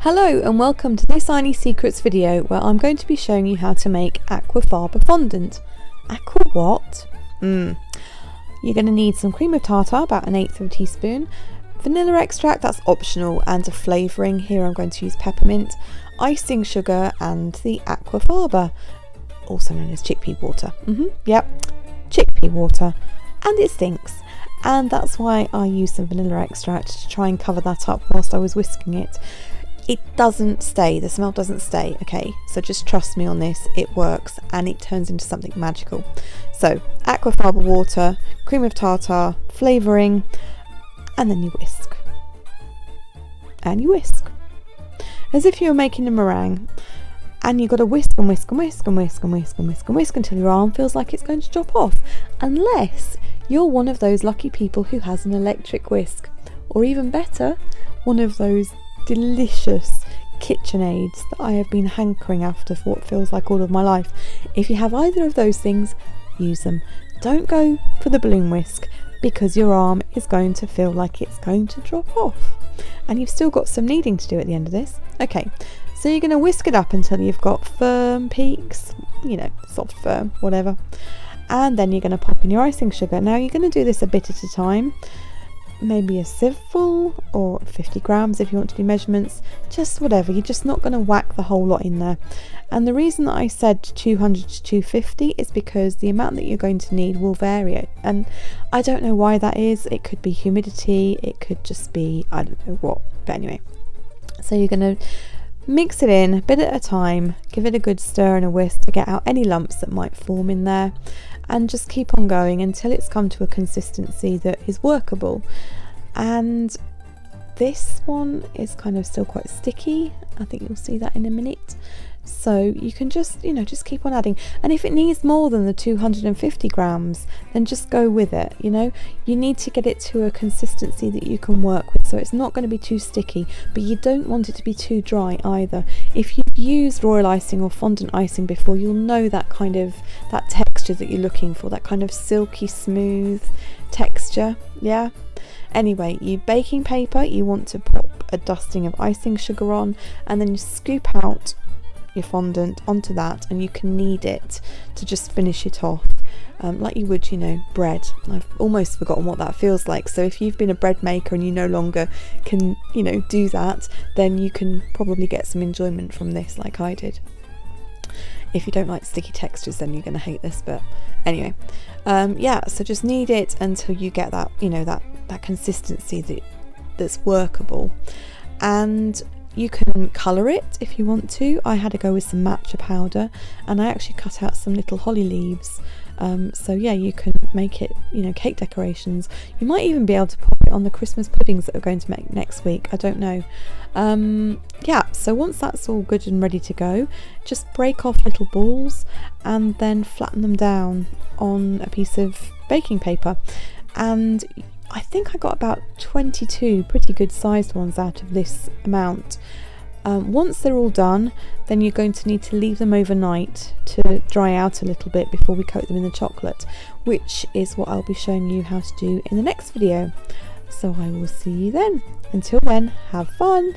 Hello and welcome to this Ayni Secrets video where I'm going to be showing you how to make Aquafaba fondant. Aqua what? You're going to need some cream of tartar, about 1/8 of a teaspoon, vanilla extract, that's optional, and a flavouring. Here I'm going to use peppermint, icing sugar and the Aquafaba, also known as chickpea water. Chickpea water, and it stinks. And that's why I used some vanilla extract to try and cover that up whilst I was whisking it. It doesn't stay, the smell doesn't stay, okay? So just trust me on this, it works and it turns into something magical. So, Aquafaba water, cream of tartar, flavouring, and then you whisk. And you whisk. As if you were making a meringue. And you've got to whisk and whisk and whisk and whisk and whisk and whisk and whisk until your arm feels like it's going to drop off. Unless you're one of those lucky people who has an electric whisk. Or even better, one of those delicious KitchenAids that I have been hankering after for what feels like all of my life. If you have either of those things, use them. Don't go for the balloon whisk because your arm is going to feel like it's going to drop off. And you've still got some kneading to do at the end of this. Okay, so you're going to whisk it up until you've got firm peaks, you know, soft, firm, whatever. And then you're going to pop in your icing sugar. Now you're going to do this a bit at a time. Maybe a sieve full or 50 grams if you want to do measurements, just whatever. You're just not going to whack the whole lot in there. And the reason that I said 200 to 250 is because the amount that you're going to need will vary, and I don't know why that is. It could be humidity, it could just be I don't know what, but anyway. So you're going to mix it in a bit at a time, give it a good stir and a whisk to get out any lumps that might form in there, and just keep on going until it's come to a consistency that is workable. And this one is kind of still quite sticky. I think you'll see that in a minute. So you can just, just keep on adding. And if it needs more than the 250 grams, then just go with it. You need to get it to a consistency that you can work with. So it's not going to be too sticky, but you don't want it to be too dry either. If you've used royal icing or fondant icing before, you'll know that texture that you're looking for, that kind of silky smooth texture. Yeah. Anyway, you baking paper, you want to pop a dusting of icing sugar on, and then you scoop out your fondant onto that, and you can knead it to just finish it off, like you would, bread. I've almost forgotten what that feels like. So if you've been a bread maker and you no longer can, do that, then you can probably get some enjoyment from this, like I did. If you don't like sticky textures, then you're going to hate this. But anyway, so just knead it until you get that, that consistency that's workable. And you can colour it if you want to. I had to go with some matcha powder, and I actually cut out some little holly leaves. So yeah, you can make it, cake decorations. You might even be able to pop it on the Christmas puddings that we're going to make next week. I don't know. So once that's all good and ready to go, just break off little balls and then flatten them down on a piece of baking paper. And I think I got about 22 pretty good sized ones out of this amount. Once they're all done, then you're going to need to leave them overnight to dry out a little bit before we coat them in the chocolate, which is what I'll be showing you how to do in the next video. So I will see you then. Until then, have fun!